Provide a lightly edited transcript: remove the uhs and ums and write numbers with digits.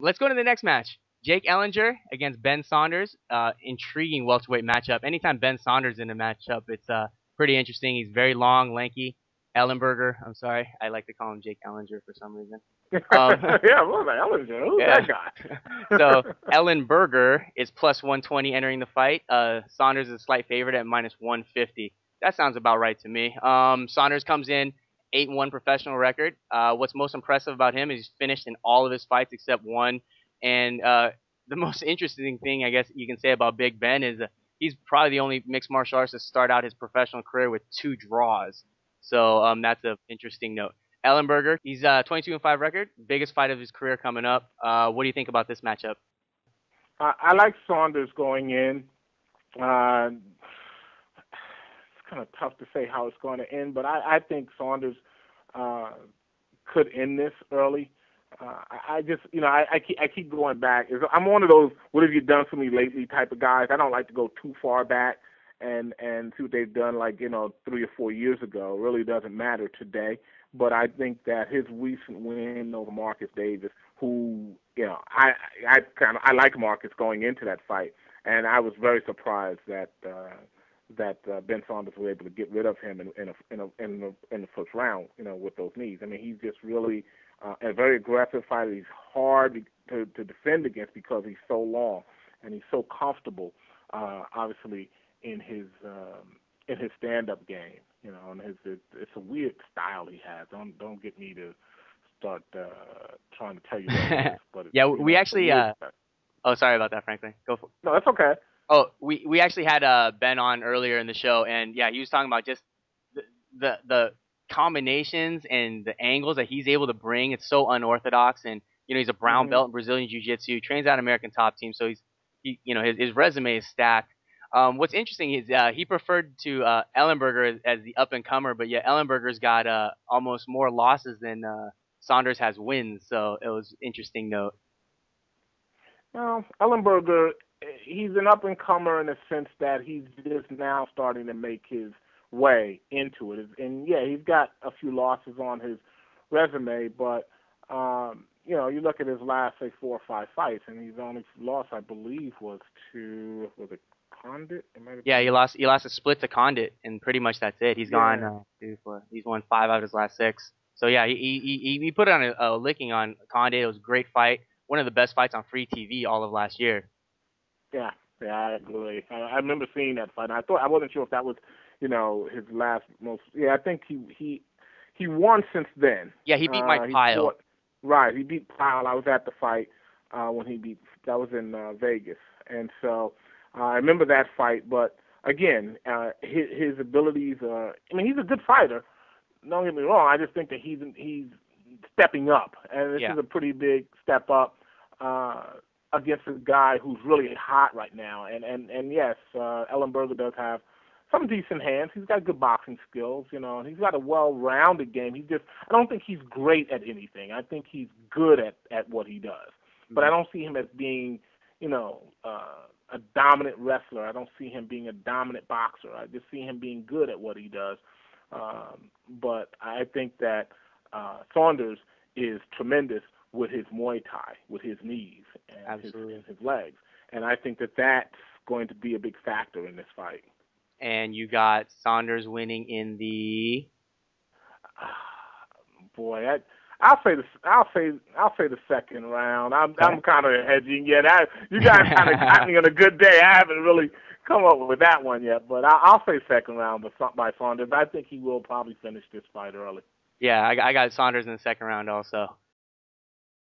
let's go to the next match. Jake Ellinger against Ben Saunders. Intriguing welterweight matchup. Anytime Ben Saunders in a matchup, it's pretty interesting. He's very long, lanky. Ellenberger. I'm sorry. I like to call him Jake Ellinger for some reason. Yeah, what about Ellinger? Who's that guy? So Ellenberger is plus 120 entering the fight. Saunders is a slight favorite at minus 150. That sounds about right to me. Saunders comes in 8-1 professional record. What's most impressive about him is he's finished in all of his fights except one. And the most interesting thing, I guess you can say about Big Ben is he's probably the only mixed martial artist to start out his professional career with 2 draws. So that's an interesting note. Ellenberger, he's 22-5 record, biggest fight of his career coming up. What do you think about this matchup? I like Saunders going in. It's kind of tough to say how it's going to end, but I think Saunders could end this early. I just, I keep going back. I'm one of those "what have you done for me lately" type of guys. I don't like to go too far back and see what they've done 3 or 4 years ago. It really doesn't matter today. But I think that his recent win over Marcus Davis, who, I like Marcus going into that fight, and I was very surprised that Ben Saunders was able to get rid of him in the first round, with those knees. I mean, he's just really a very aggressive fighter. He's hard to defend against because he's so long and he's so comfortable, obviously, in his stand-up game. And it's a weird style he has. Don't get me to start trying to tell you what it is. But yeah, we actually. Oh, sorry about that, Franklin. Go for it. No, that's okay. Oh, we actually had Ben on earlier in the show, and yeah, he was talking about just the combinations and the angles that he's able to bring. It's so unorthodox, and he's a brown belt in Brazilian Jiu-Jitsu, trains out American Top Team, so his resume is stacked. What's interesting is he preferred to Ellenberger as the up-and-comer, but yet Ellenberger's got almost more losses than Saunders has wins, so it was an interesting note. Well, Ellenberger, he's an up-and-comer in the sense that he's just now starting to make his way into it. And, yeah, he's got a few losses on his resume, but, you look at his last, say, 4 or 5 fights, and his only loss, I believe, was it Condit? Yeah, he lost a split to Condit, and pretty much that's it. He's gone 2, 4. He's won 5 out of his last 6. So yeah, he put on a licking on Condit. It was a great fight, one of the best fights on free TV all of last year. Yeah, I agree. I remember seeing that fight. I wasn't sure if that was his last most. Yeah, I think he won since then. Yeah, he beat Mike Pyle. Right, he beat Pyle. I was at the fight when he beat. That was in Vegas, and so. I remember that fight, but again, his abilities are. I mean, he's a good fighter. Don't get me wrong. I just think that he's stepping up, and this is a pretty big step up against a guy who's really hot right now. And yes, Ellenberger does have some decent hands. He's got good boxing skills, and he's got a well-rounded game. I don't think he's great at anything. I think he's good at what he does, but I don't see him as being, a dominant wrestler. I don't see him being a dominant boxer. I just see him being good at what he does. But I think that Saunders is tremendous with his Muay Thai, with his knees and his legs. And I think that that's going to be a big factor in this fight. And you got Saunders winning in the... I'll say the second round. I'm kind of hedging yet. You guys kind of got me on a good day. I haven't really come up with that one yet, but I'll say second round by Saunders. I think he will probably finish this fight early. Yeah, I got Saunders in the second round also.